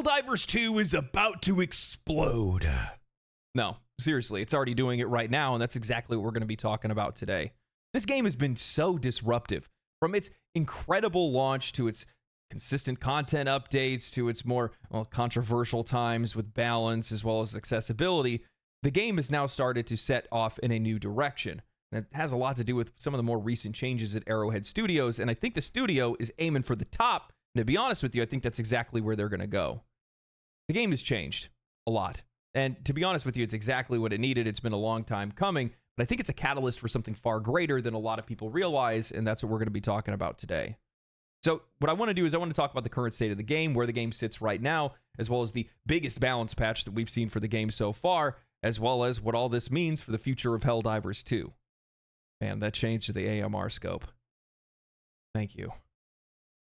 Helldivers 2 is about to explode. No, seriously, it's already doing it right now, and that's exactly what we're going to be talking about today. This game has been so disruptive. From its incredible launch to its consistent content updates to its more controversial times with balance as well as accessibility, the game has now started to set off in a new direction. And it has a lot to do with some of the more recent changes at Arrowhead Studios, and I think the studio is aiming for the top. And to be honest with you, I think that's exactly where they're going to go. The game has changed a lot. And to be honest with you, it's exactly what it needed. It's been a long time coming, but I think it's a catalyst for something far greater than a lot of people realize, and that's what we're going to be talking about today. So what I want to do is I want to talk about the current state of the game, where the game sits right now, as well as the biggest balance patch that we've seen for the game so far, as well as what all this means for the future of Helldivers 2. Man, that changed the AMR scope. Thank you.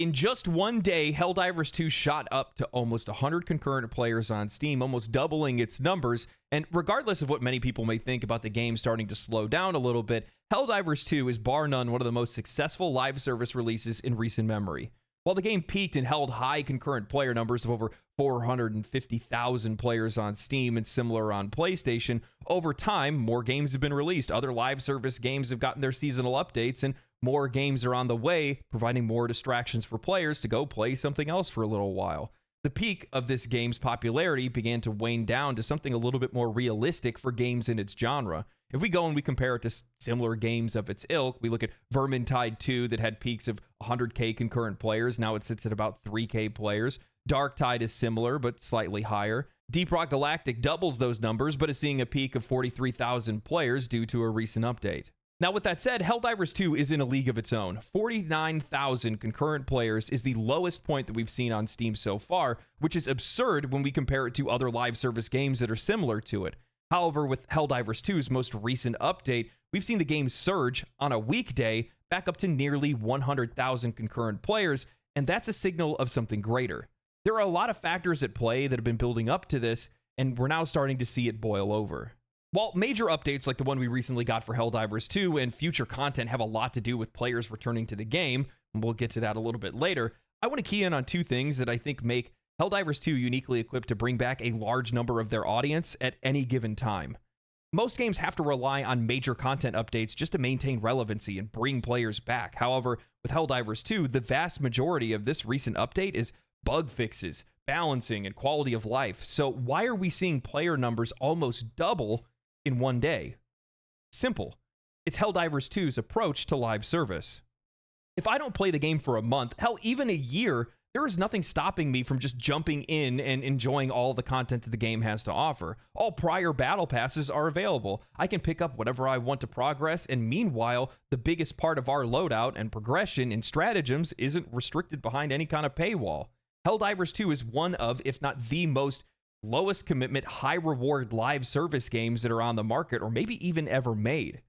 In just one day, Helldivers 2 shot up to almost 100 concurrent players on Steam, almost doubling its numbers. And regardless of what many people may think about the game starting to slow down a little bit, Helldivers 2 is bar none one of the most successful live service releases in recent memory. While the game peaked and held high concurrent player numbers of over 450,000 players on Steam and similar on PlayStation, over time, more games have been released. Other live service games have gotten their seasonal updates, and more games are on the way, providing more distractions for players to go play something else for a little while. The peak of this game's popularity began to wane down to something a little bit more realistic for games in its genre. If we go and we compare it to similar games of its ilk, we look at Vermintide 2 that had peaks of 100k concurrent players. Now it sits at about 3k players. Darktide is similar, but slightly higher. Deep Rock Galactic doubles those numbers, but is seeing a peak of 43,000 players due to a recent update. Now, with that said, Helldivers 2 is in a league of its own. 49,000 concurrent players is the lowest point that we've seen on Steam so far, which is absurd when we compare it to other live service games that are similar to it. However, with Helldivers 2's most recent update, we've seen the game surge on a weekday back up to nearly 100,000 concurrent players, and that's a signal of something greater. There are a lot of factors at play that have been building up to this, and we're now starting to see it boil over. While major updates like the one we recently got for Helldivers 2 and future content have a lot to do with players returning to the game, and we'll get to that a little bit later, I want to key in on two things that I think make Helldivers 2 uniquely equipped to bring back a large number of their audience at any given time. Most games have to rely on major content updates just to maintain relevancy and bring players back. However, with Helldivers 2, the vast majority of this recent update is bug fixes, balancing, and quality of life. So why are we seeing player numbers almost double in one day? Simple. It's Helldivers 2's approach to live service. If I don't play the game for a month, hell, even a year, there is nothing stopping me from just jumping in and enjoying all the content that the game has to offer. All prior battle passes are available. I can pick up whatever I want to progress, and meanwhile, the biggest part of our loadout and progression in stratagems isn't restricted behind any kind of paywall. Helldivers 2 is one of, if not the most lowest commitment, high reward live service games that are on the market, or maybe even ever made.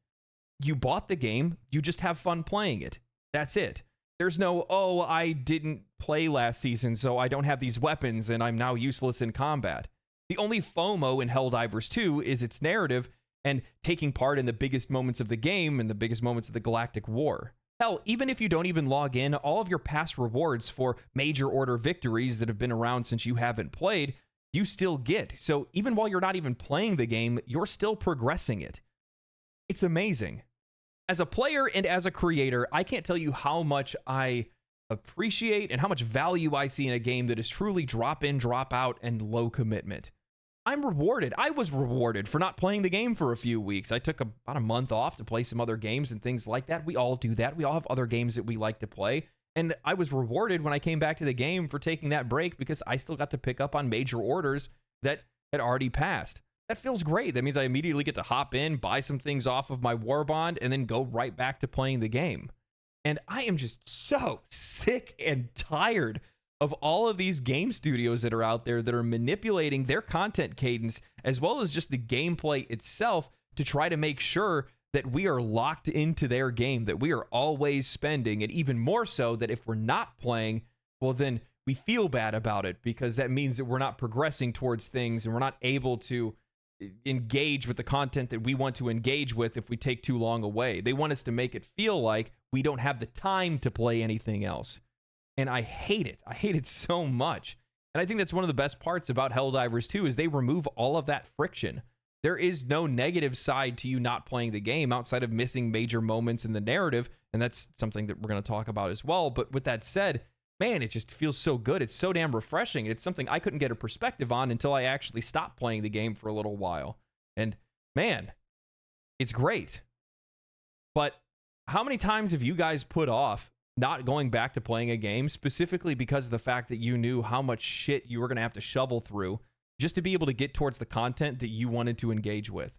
You bought the game, you just have fun playing it. That's it. There's no, oh, I didn't play last season, so I don't have these weapons and I'm now useless in combat. The only FOMO in Helldivers 2 is its narrative and taking part in the biggest moments of the game and the biggest moments of the Galactic War. Hell, even if you don't even log in, all of your past rewards for major order victories that have been around since you haven't played, you still get. So even while you're not even playing the game, you're still progressing it. It's amazing. As a player and as a creator, I can't tell you how much I appreciate and how much value I see in a game that is truly drop in, drop out, and low commitment. I'm rewarded. I was rewarded for not playing the game for a few weeks. I took about a month off to play some other games and things like that. We all do that. We all have other games that we like to play. And I was rewarded when I came back to the game for taking that break because I still got to pick up on major orders that had already passed. That feels great. That means I immediately get to hop in, buy some things off of my war bond, and then go right back to playing the game. And I am just so sick and tired of all of these game studios that are out there that are manipulating their content cadence as well as just the gameplay itself to try to make sure that we are locked into their game, that we are always spending, and even more so that if we're not playing, well, then we feel bad about it because that means that we're not progressing towards things and we're not able to engage with the content that we want to engage with if we take too long away. They want us to make it feel like we don't have the time to play anything else. And I hate it. I hate it so much. And I think that's one of the best parts about Helldivers 2 is they remove all of that friction. There is no negative side to you not playing the game outside of missing major moments in the narrative, and that's something that we're going to talk about as well. But with that said, man, it just feels so good. It's so damn refreshing. It's something I couldn't get a perspective on until I actually stopped playing the game for a little while. And man, it's great. But how many times have you guys put off not going back to playing a game specifically because of the fact that you knew how much shit you were going to have to shovel through just to be able to get towards the content that you wanted to engage with?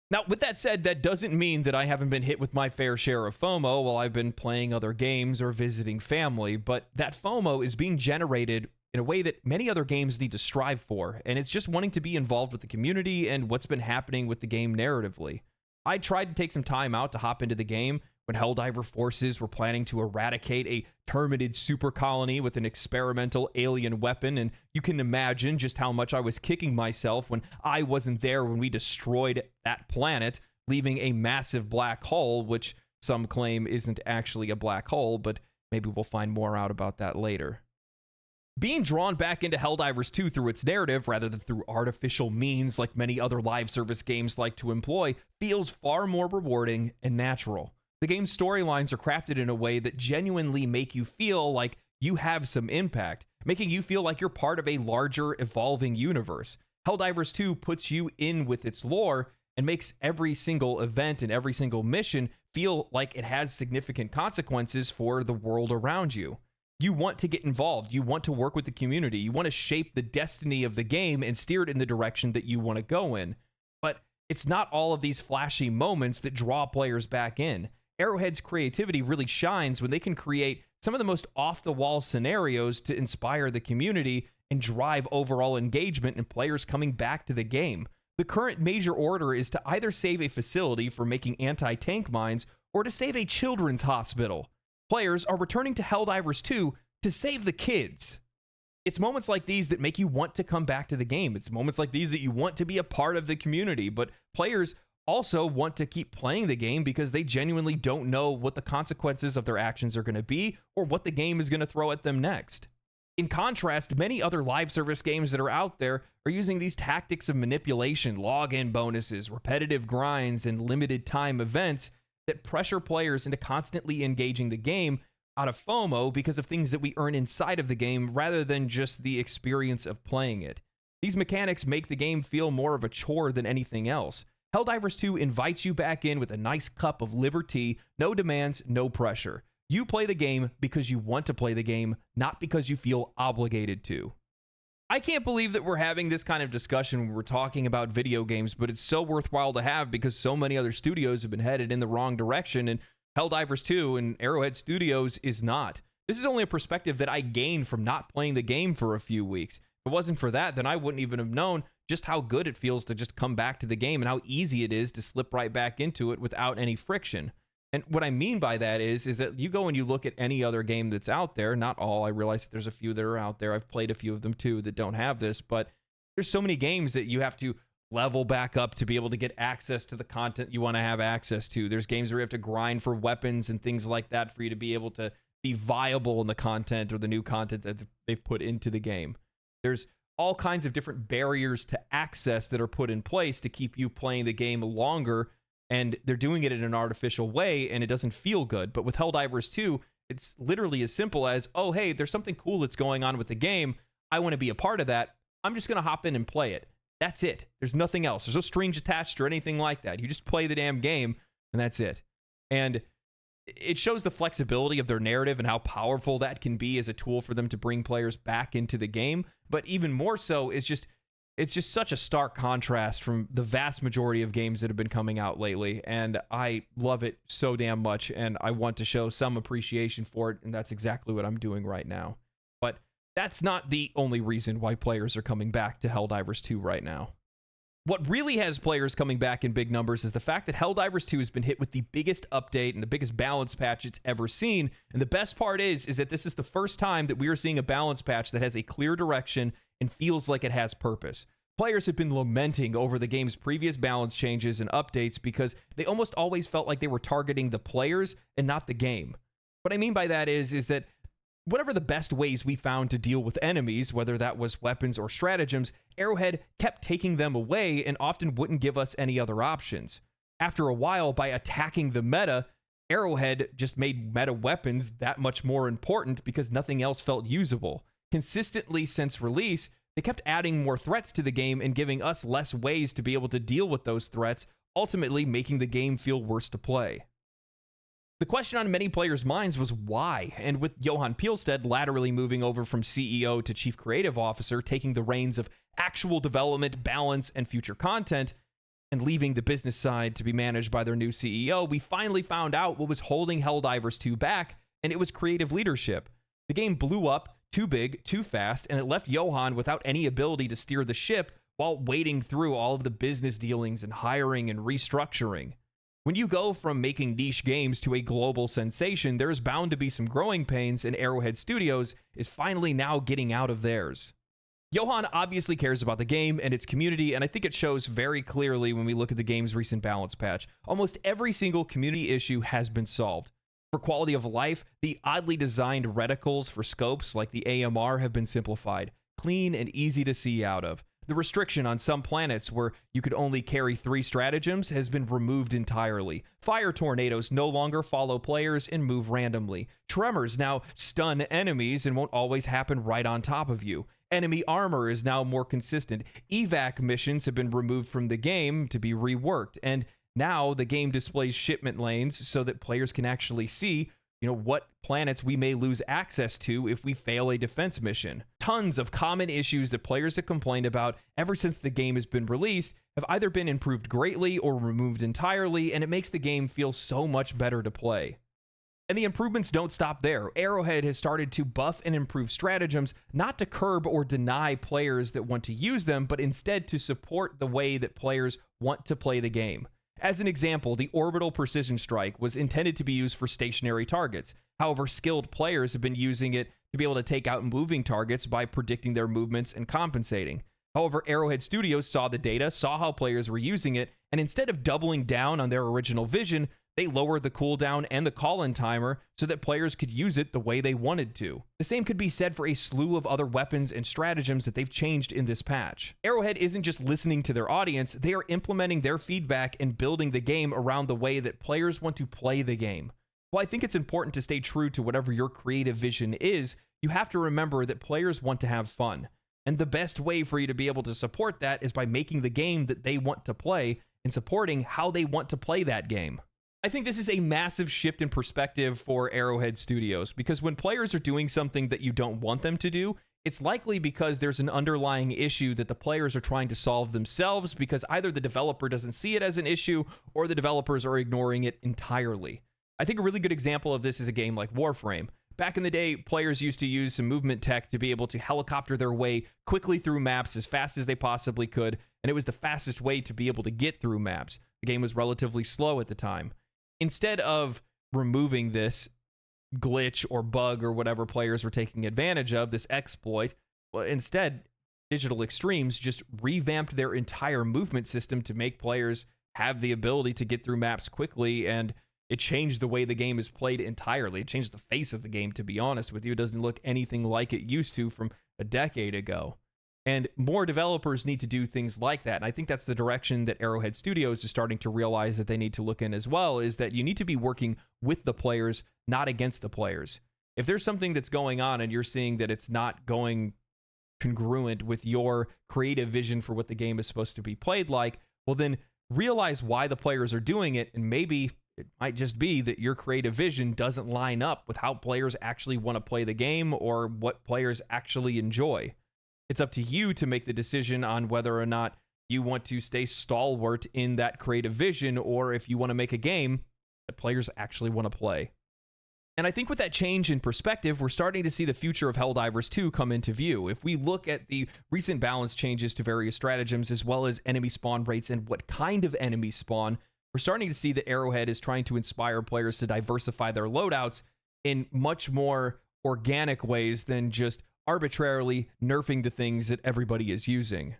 Now, with that said, that doesn't mean that I haven't been hit with my fair share of FOMO while I've been playing other games or visiting family, but that FOMO is being generated in a way that many other games need to strive for, and it's just wanting to be involved with the community and what's been happening with the game narratively. I tried to take some time out to hop into the game when Helldiver forces were planning to eradicate a termited super colony with an experimental alien weapon, and you can imagine just how much I was kicking myself when I wasn't there when we destroyed that planet, leaving a massive black hole, which some claim isn't actually a black hole, but maybe we'll find more out about that later. Being drawn back into Helldivers 2 through its narrative rather than through artificial means like many other live service games like to employ feels far more rewarding and natural. The game's storylines are crafted in a way that genuinely make you feel like you have some impact, making you feel like you're part of a larger, evolving universe. Helldivers 2 puts you in with its lore and makes every single event and every single mission feel like it has significant consequences for the world around you. You want to get involved. You want to work with the community. You want to shape the destiny of the game and steer it in the direction that you want to go in. But it's not all of these flashy moments that draw players back in. Arrowhead's creativity really shines when they can create some of the most off-the-wall scenarios to inspire the community and drive overall engagement and players coming back to the game. The current major order is to either save a facility for making anti-tank mines or to save a children's hospital. Players are returning to Helldivers 2 to save the kids. It's moments like these that make you want to come back to the game. It's moments like these that you want to be a part of the community, but players also want to keep playing the game because they genuinely don't know what the consequences of their actions are going to be or what the game is going to throw at them next. In contrast, many other live service games that are out there are using these tactics of manipulation, login bonuses, repetitive grinds, and limited time events that pressure players into constantly engaging the game out of FOMO because of things that we earn inside of the game rather than just the experience of playing it. These mechanics make the game feel more of a chore than anything else. Helldivers 2 invites you back in with a nice cup of liberty, no demands, no pressure. You play the game because you want to play the game, not because you feel obligated to. I can't believe that we're having this kind of discussion when we're talking about video games, but it's so worthwhile to have because so many other studios have been headed in the wrong direction, and Helldivers 2 and Arrowhead Studios is not. This is only a perspective that I gained from not playing the game for a few weeks. If it wasn't for that, then I wouldn't even have known just how good it feels to just come back to the game and how easy it is to slip right back into it without any friction. And what I mean by that is that you go and you look at any other game that's out there, not all, I realize that there's a few that are out there, I've played a few of them too that don't have this, but there's so many games that you have to level back up to be able to get access to the content you want to have access to. There's games where you have to grind for weapons and things like that for you to be able to be viable in the content or the new content that they've put into the game. There's all kinds of different barriers to access that are put in place to keep you playing the game longer, and they're doing it in an artificial way, and it doesn't feel good. But with Helldivers 2, it's literally as simple as, oh, hey, there's something cool that's going on with the game. I want to be a part of that. I'm just going to hop in and play it. That's it. There's nothing else. There's no strings attached or anything like that. You just play the damn game, and that's it. And it shows the flexibility of their narrative and how powerful that can be as a tool for them to bring players back into the game. But even more so, it's just such a stark contrast from the vast majority of games that have been coming out lately, and I love it so damn much, and I want to show some appreciation for it, and that's exactly what I'm doing right now. But that's not the only reason why players are coming back to Helldivers 2 right now. What really has players coming back in big numbers is the fact that Helldivers 2 has been hit with the biggest update and the biggest balance patch it's ever seen, and the best part is that this is the first time that we are seeing a balance patch that has a clear direction and feels like it has purpose. Players have been lamenting over the game's previous balance changes and updates because they almost always felt like they were targeting the players and not the game. What I mean by that is that whatever the best ways we found to deal with enemies, whether that was weapons or stratagems, Arrowhead kept taking them away and often wouldn't give us any other options. After a while, by attacking the meta, Arrowhead just made meta weapons that much more important because nothing else felt usable. Consistently since release, they kept adding more threats to the game and giving us less ways to be able to deal with those threats, ultimately making the game feel worse to play. The question on many players' minds was why, and with Johan Pielstedt laterally moving over from CEO to Chief Creative Officer, taking the reins of actual development, balance, and future content, and leaving the business side to be managed by their new CEO, we finally found out what was holding Helldivers 2 back, and it was creative leadership. The game blew up too big, too fast, and it left Johan without any ability to steer the ship while wading through all of the business dealings and hiring and restructuring. When you go from making niche games to a global sensation, there's bound to be some growing pains, and Arrowhead Studios is finally now getting out of theirs. Johan obviously cares about the game and its community, and I think it shows very clearly when we look at the game's recent balance patch. Almost every single community issue has been solved. For quality of life, the oddly designed reticles for scopes like the AMR have been simplified, clean and easy to see out of. The restriction on some planets where you could only carry 3 stratagems has been removed entirely. Fire tornadoes no longer follow players and move randomly. Tremors now stun enemies and won't always happen right on top of you. Enemy armor is now more consistent. Evac missions have been removed from the game to be reworked, and now the game displays shipment lanes so that players can actually see, what planets we may lose access to if we fail a defense mission. Tons of common issues that players have complained about ever since the game has been released have either been improved greatly or removed entirely, and it makes the game feel so much better to play. And the improvements don't stop there. Arrowhead has started to buff and improve stratagems, not to curb or deny players that want to use them, but instead to support the way that players want to play the game. As an example, the orbital precision strike was intended to be used for stationary targets. However, skilled players have been using it to be able to take out moving targets by predicting their movements and compensating. However, Arrowhead Studios saw the data, saw how players were using it, and instead of doubling down on their original vision, they lowered the cooldown and the call-in timer so that players could use it the way they wanted to. The same could be said for a slew of other weapons and stratagems that they've changed in this patch. Arrowhead isn't just listening to their audience, they are implementing their feedback and building the game around the way that players want to play the game. While I think it's important to stay true to whatever your creative vision is, you have to remember that players want to have fun. And the best way for you to be able to support that is by making the game that they want to play and supporting how they want to play that game. I think this is a massive shift in perspective for Arrowhead Studios, because when players are doing something that you don't want them to do, it's likely because there's an underlying issue that the players are trying to solve themselves, because either the developer doesn't see it as an issue or the developers are ignoring it entirely. I think a really good example of this is a game like Warframe. Back in the day, players used to use some movement tech to be able to helicopter their way quickly through maps as fast as they possibly could, and it was the fastest way to be able to get through maps. The game was relatively slow at the time. Instead of removing this glitch or bug or whatever players were taking advantage of, this exploit, instead, Digital Extremes just revamped their entire movement system to make players have the ability to get through maps quickly, and it changed the way the game is played entirely. It changed the face of the game, to be honest with you. It doesn't look anything like it used to from a decade ago. And more developers need to do things like that. And I think that's the direction that Arrowhead Studios is starting to realize that they need to look in as well, is that you need to be working with the players, not against the players. If there's something that's going on and you're seeing that it's not going congruent with your creative vision for what the game is supposed to be played like, well, then realize why the players are doing it, and maybe it might just be that your creative vision doesn't line up with how players actually want to play the game or what players actually enjoy. It's up to you to make the decision on whether or not you want to stay stalwart in that creative vision, or if you want to make a game that players actually want to play. And I think with that change in perspective, we're starting to see the future of Helldivers 2 come into view. If we look at the recent balance changes to various stratagems, as well as enemy spawn rates and what kind of enemies spawn, we're starting to see that Arrowhead is trying to inspire players to diversify their loadouts in much more organic ways than just arbitrarily nerfing the things that everybody is using.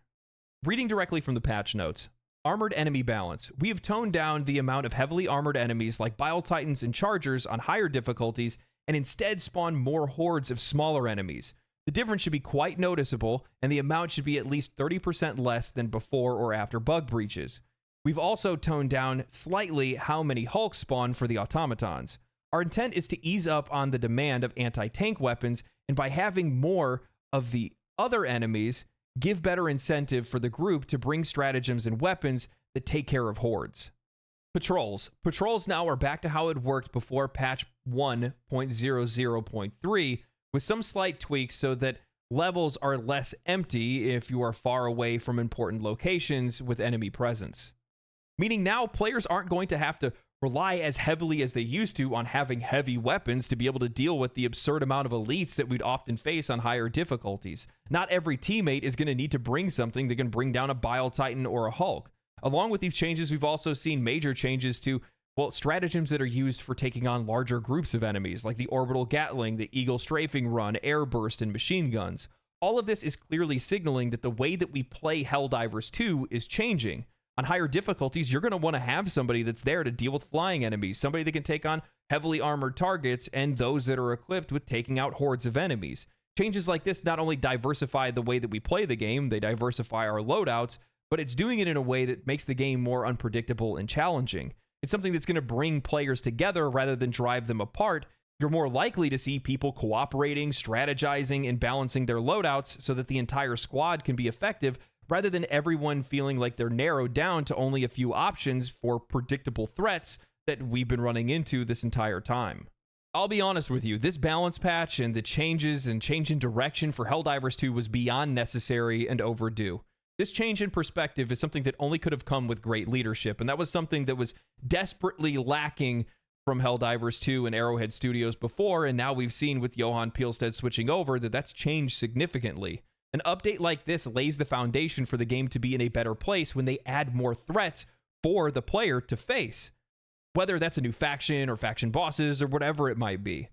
Reading directly from the patch notes, armored enemy balance. We have toned down the amount of heavily armored enemies like Bile Titans and Chargers on higher difficulties and instead spawn more hordes of smaller enemies. The difference should be quite noticeable, and the amount should be at least 30% less than before or after bug breaches. We've also toned down slightly how many Hulks spawn for the automatons. Our intent is to ease up on the demand of anti-tank weapons, and by having more of the other enemies, give better incentive for the group to bring stratagems and weapons that take care of hordes. Patrols. Patrols now are back to how it worked before patch 1.00.3, with some slight tweaks so that levels are less empty if you are far away from important locations with enemy presence. Meaning now players aren't going to have to rely as heavily as they used to on having heavy weapons to be able to deal with the absurd amount of elites that we'd often face on higher difficulties. Not every teammate is going to need to bring something that can bring down a Bile Titan or a Hulk. Along with these changes, we've also seen major changes to, well, stratagems that are used for taking on larger groups of enemies, like the Orbital Gatling, the Eagle Strafing Run, Air Burst, and machine guns. All of this is clearly signaling that the way that we play Helldivers 2 is changing. On higher difficulties, you're going to want to have somebody that's there to deal with flying enemies, somebody that can take on heavily armored targets, and those that are equipped with taking out hordes of enemies. Changes like this not only diversify the way that we play the game, they diversify our loadouts, but it's doing it in a way that makes the game more unpredictable and challenging. It's something that's going to bring players together rather than drive them apart. You're more likely to see people cooperating, strategizing, and balancing their loadouts so that the entire squad can be effective, rather than everyone feeling like they're narrowed down to only a few options for predictable threats that we've been running into this entire time. I'll be honest with you, this balance patch and the changes and change in direction for Helldivers 2 was beyond necessary and overdue. This change in perspective is something that only could have come with great leadership, and that was something that was desperately lacking from Helldivers 2 and Arrowhead Studios before, and now we've seen with Johan Pielstedt switching over that that's changed significantly. An update like this lays the foundation for the game to be in a better place when they add more threats for the player to face, whether that's a new faction or faction bosses or whatever it might be.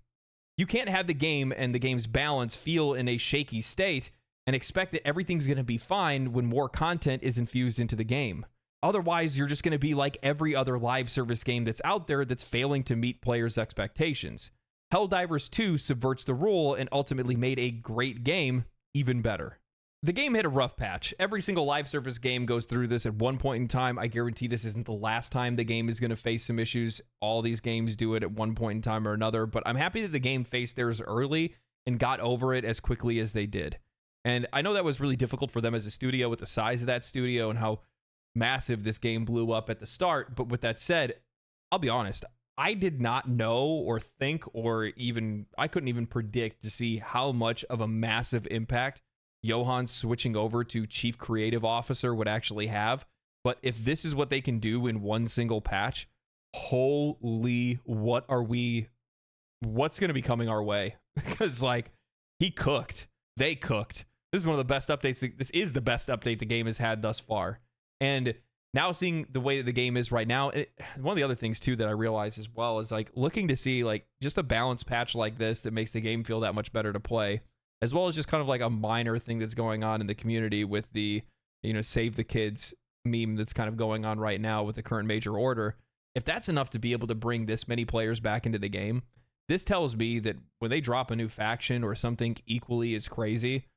You can't have the game and the game's balance feel in a shaky state and expect that everything's going to be fine when more content is infused into the game. Otherwise, you're just going to be like every other live service game that's out there that's failing to meet players' expectations. Helldivers 2 subverts the rule and ultimately made a great game even better. The game hit a rough patch. Every single live service game goes through this at one point in time. I guarantee this isn't the last time the game is going to face some issues. All these games do it at one point in time or another, but I'm happy that the game faced theirs early and got over it as quickly as they did. And I know that was really difficult for them as a studio with the size of that studio and how massive this game blew up at the start. But with that said, I'll be honest, I did not know or think or even, I couldn't even predict to see how much of a massive impact Johan switching over to Chief Creative Officer would actually have. But if this is what they can do in one single patch, holy, what's going to be coming our way? Because like, he cooked, they cooked. This is one of the best updates. This is the best update the game has had thus far. And now seeing the way that the game is right now, one of the other things too that I realize as well is like looking to see like just a balanced patch like this that makes the game feel that much better to play, as well as just kind of like a minor thing that's going on in the community with the, save the kids meme that's kind of going on right now with the current major order. If that's enough to be able to bring this many players back into the game, this tells me that when they drop a new faction or something equally as crazy,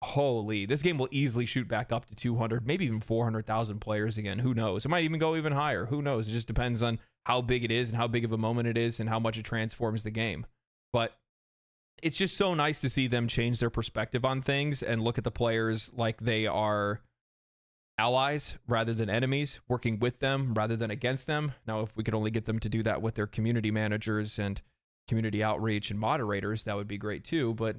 holy, this game will easily shoot back up to 200, maybe even 400,000 players again. Who knows? It might even go even higher. Who knows? It just depends on how big it is and how big of a moment it is and how much it transforms the game. But it's just so nice to see them change their perspective on things and look at the players like they are allies rather than enemies, working with them rather than against them. Now, if we could only get them to do that with their community managers and community outreach and moderators, that would be great too. But,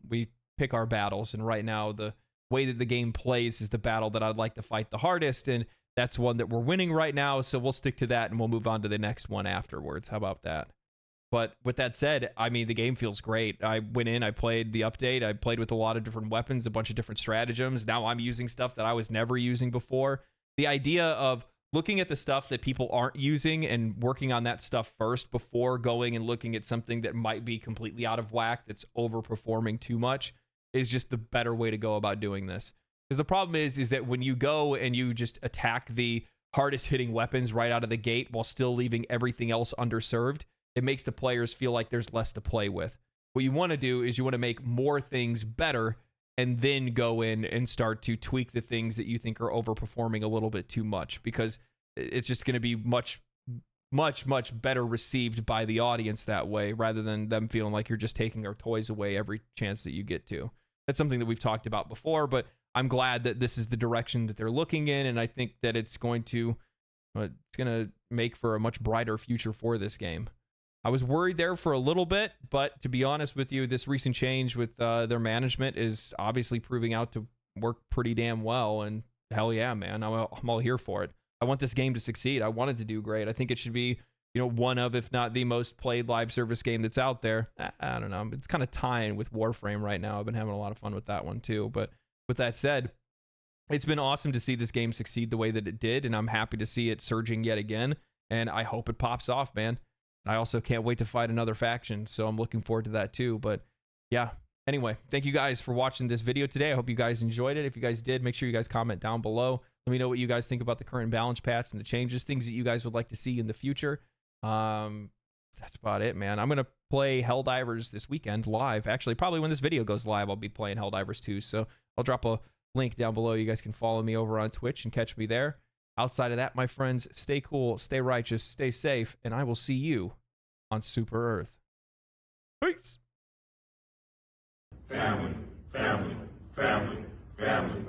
we pick our battles, and right now the way that the game plays is the battle that I'd like to fight the hardest, and that's one that we're winning right now, so we'll stick to that and we'll move on to the next one afterwards. How about that? But with that said, I mean, the game feels great. I went in, I played the update, I played with a lot of different weapons, a bunch of different stratagems. Now I'm using stuff that I was never using before. The idea of looking at the stuff that people aren't using and working on that stuff first before going and looking at something that might be completely out of whack, that's overperforming too much, is just the better way to go about doing this. Because the problem is that when you go and you just attack the hardest hitting weapons right out of the gate while still leaving everything else underserved, it makes the players feel like there's less to play with. What you want to do is you want to make more things better and then go in and start to tweak the things that you think are overperforming a little bit too much, because it's just going to be much better received by the audience that way, rather than them feeling like you're just taking our toys away every chance that you get to. That's something that we've talked about before, but I'm glad that this is the direction that they're looking in, and I think that it's going to make for a much brighter future for this game. I was worried there for a little bit, but to be honest with you, this recent change with their management is obviously proving out to work pretty damn well, and hell yeah, man, I'm all here for it. I want this game to succeed. I want it to do great. I think it should be, one of, if not the most played live service game that's out there. I don't know. It's kind of tying with Warframe right now. I've been having a lot of fun with that one too. But with that said, it's been awesome to see this game succeed the way that it did, and I'm happy to see it surging yet again, and I hope it pops off, man. I also can't wait to fight another faction, so I'm looking forward to that too. But yeah, anyway, thank you guys for watching this video today. I hope you guys enjoyed it. If you guys did, make sure you guys comment down below. Let me know what you guys think about the current balance patch and the changes, things that you guys would like to see in the future. That's about it, man. I'm going to play Helldivers this weekend live. Actually, probably when this video goes live, I'll be playing Helldivers too. So I'll drop a link down below. You guys can follow me over on Twitch and catch me there. Outside of that, my friends, stay cool, stay righteous, stay safe, and I will see you on Super Earth. Peace. Family, family, family, family.